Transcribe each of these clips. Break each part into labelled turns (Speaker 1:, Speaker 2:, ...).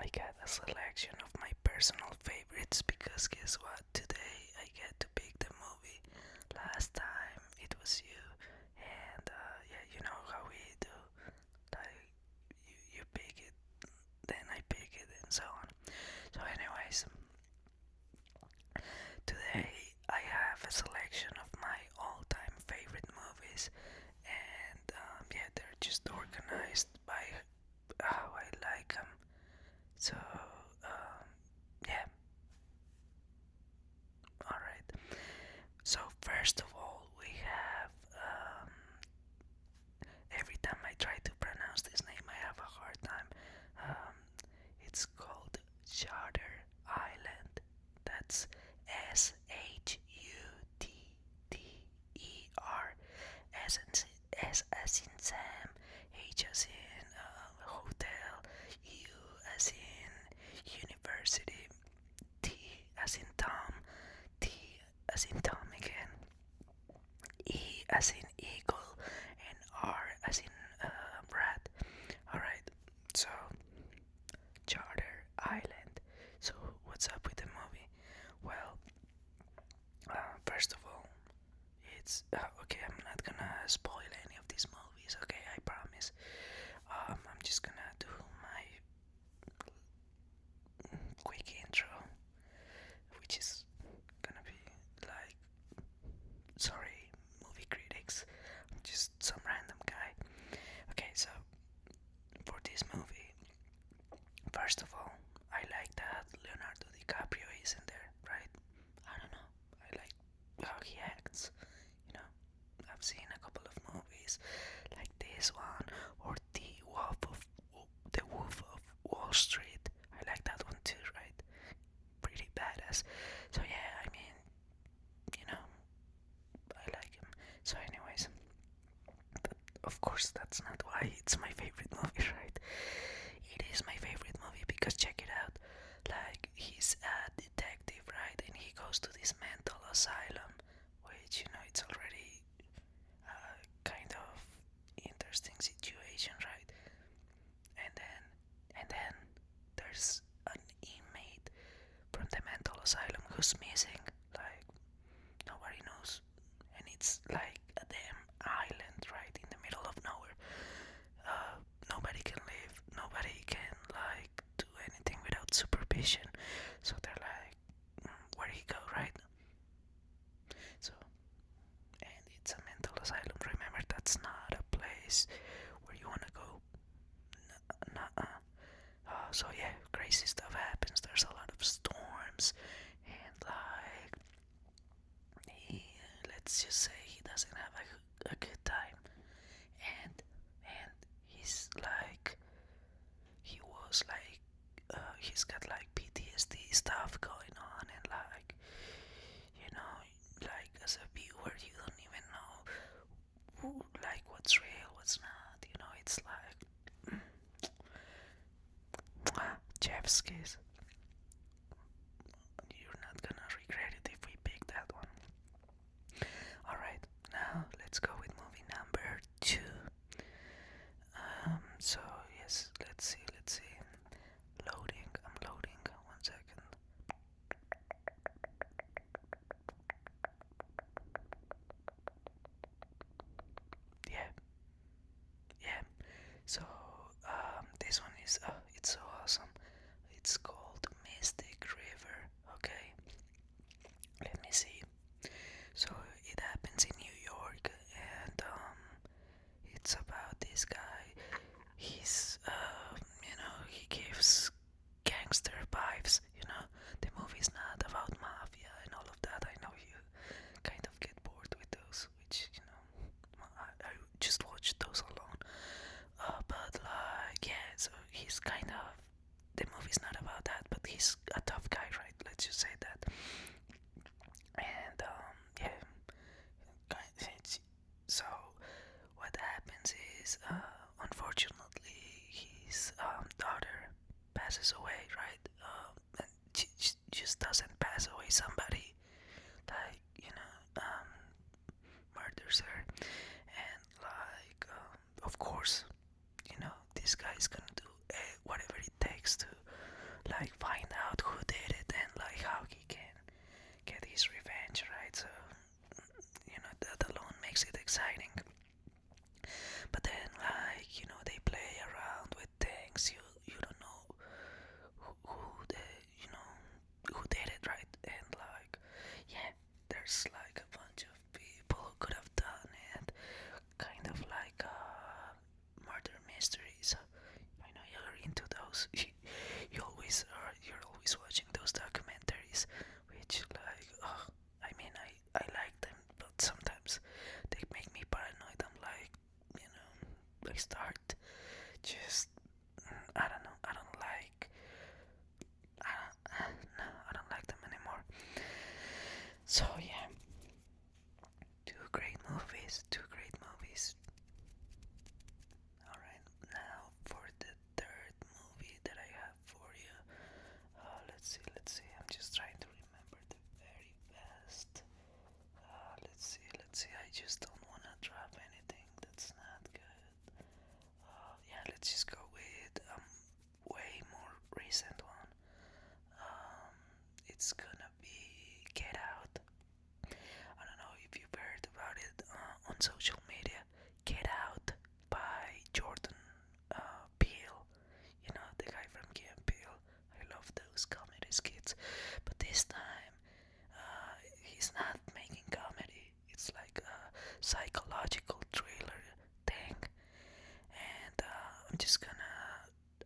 Speaker 1: I got a selection of my personal favorites because guess what? Today I get to pick the movie. Last time it was you, and yeah, you know how we do. Like you pick it, then I pick it, and so on. So, anyways, today I have a selection of my all-time favorite movies, and yeah, they're just organized by how I like them. So, yeah, alright. So, first of all, we have every time I try to pronounce this name, I have a hard time. Um, it's called Shutter Island. That's Shutter. S as in Sam, H as in hotel, U as in university, T as in Tom, T as in Tom again, E as in eagle, and R as in rat. Alright, so Charter Island. So, what's up with the movie? Well, first of all, it's okay. I'm not gonna spoil any of these movies, okay? I promise. I'm just gonna do my quick intro, which is gonna be like, sorry, movie critics, I'm just some random guy. Okay, so for this movie, first of all, I like that Leonardo DiCaprio is in there, right? I don't know. I like how he acts. You know, I've seen a couple of movies like this one or The Wolf of Wall Street. I like that one too, right? Pretty badass. So yeah, I mean, you know, I like him. So, anyways, of course, that's not why it's my favorite movie, right? It is my favorite movie because check it out. Like, he's a detective, right? And he goes to this mental asylum, which, it's already a kind of interesting situation, right? And then there's an inmate from the mental asylum who's missing. Like, nobody knows. And it's like a damn island, right? In the middle of nowhere. Nobody can live, nobody can like do anything without supervision. So they're like, where do you go, right? So, and it's a mental asylum. Remember, that's not a place where you wanna go. Nuh-uh. So yeah, crazy stuff happens. There's a lot of storms, and like let's just say he doesn't have a good time, and and he's like he was like he's got like PTSD stuff going on, and like like as a viewer you don't even know like what's real, what's not. It's like Jeff's kiss. You're not gonna regret it if we pick that one. All right, now let's go with movie number two. So yes, let's see. Loading, I'm loading. 1 second. Yeah, yeah. So this one is it's so awesome. It's called Mystic River. Okay, let me see. So it happens in New York, and it's about this guy. He's he gives gangster vibes. The movie's not about mafia and all of that. I know you kind of get bored with those, which I just watch those alone. But like, yeah, so he's kind of, the movie's not about that, but he's a tough guy, right? Let's just say that. And yeah, so what happens is, unfortunately, his daughter passes away, right? And she just doesn't pass away. Somebody like murders her, and like of course, this guy's gonna do whatever it takes to makes it exciting. But then, like, they play around with things. You don't know who they, who did it, right? And like, yeah, there's like a bunch of people who could have done it, kind of like murder mysteries. I know you're into those. You're always watching those documentaries, which like, oh, I mean, I like them, but sometimes they make me paranoid. I'm like, I start just, I don't know, no, I don't like them anymore. So yeah, two great movies. Alright, now for the third movie that I have for you. Let's see. I'm just trying to remember the very best. Let's see. I just don't want to drop anything that's not good. Yeah, let's just go with way more recent one. Um, it's gonna be Get Out. I don't know if you've heard about it on social media. Get Out by Jordan Peele. The guy from Key and Peele. I love those comedy skits. But this time, he's not making comedy. It's like a psychological thriller thing. And I'm just gonna.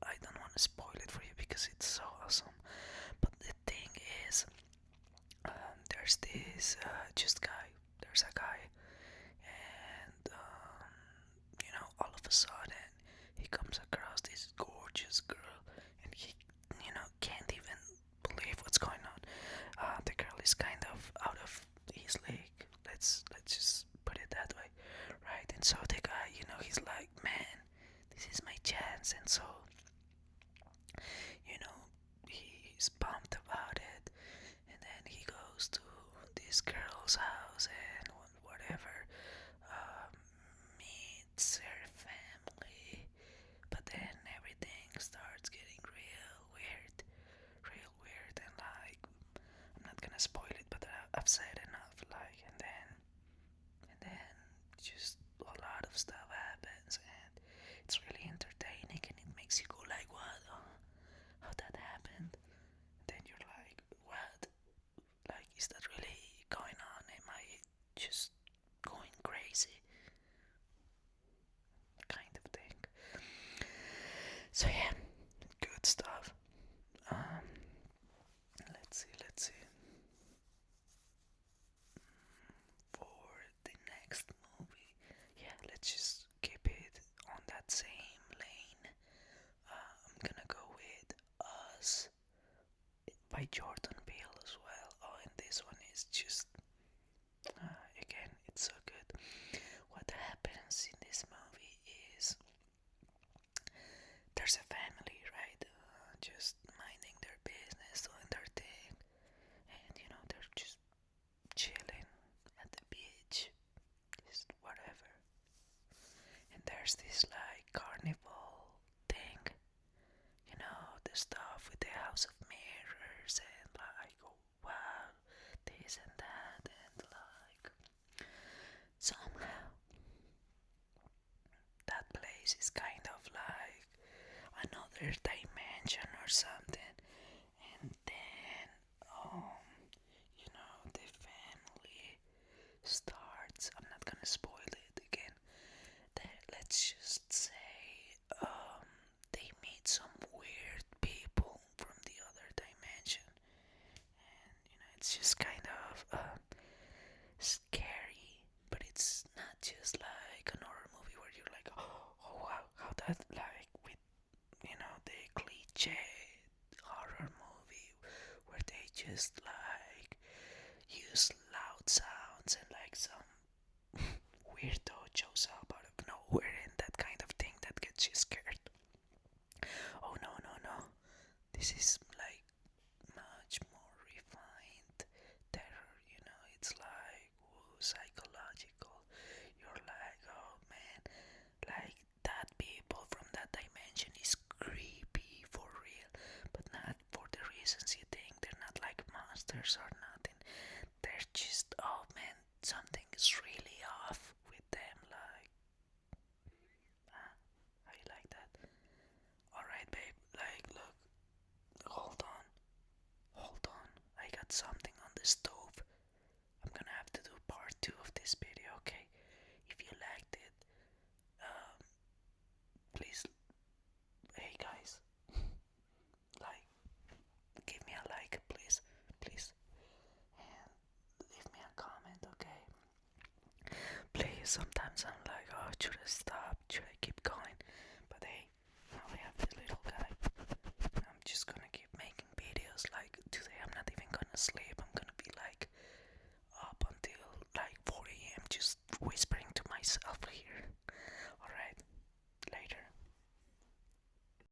Speaker 1: I don't want to spoil it for you because it's so awesome. But the thing is, there's this just guy. There's a guy, and all of a sudden he comes across this gorgeous girl, and he, can't even believe what's going on. The girl is kind of out of his league. Let's just put it that way, right? And so the guy, he's like, man, this is my chance, and so you know he's pumped about it, and then he goes to this girl's house and whatever, uh, meets her family, but then everything starts getting real weird, and like, I'm not gonna spoil it, but I've said enough, like, and then just a lot of stuff happens, and it's really entertaining, and it makes you go like, what? How that happened? Then you're like, what? Like, is that really going on? Am I just going crazy? Kind of thing. So yeah, good stuff. Um, let's see. For the next movie, yeah, let's just keep it on that same lane. I'm gonna go with Us by Jordan Peele as well. Oh, and this one is just, again, it's so good. What happens in this movie is there's a family, right? Just minding their business, doing their thing, and they're just chilling at the beach, just whatever. And there's this like carnival thing, the stuff with the House of Mirrors and like, oh wow, this and that, and like, somehow that place is kind of like another dimension or something. And then, the family starts. I'm not gonna spoil it again. Let's just say, they meet some weird people from the other dimension, and it's just kind of scary. But it's not just like an horror movie where you're like, oh wow, how that, like, with the cliche horror movie where they just like use loud sounds and like some weirdo shows up out of nowhere and that kind of thing that gets you scared. Oh no, no, no. This is like much more refined terror, it's like, ooh, psychological. You're like, oh man, like that people from that dimension is creepy for real, but not for the reasons you think. They're not like monsters or nothing. They're just, oh man, something is really off sometimes I'm like, oh, should I stop? Should I keep going?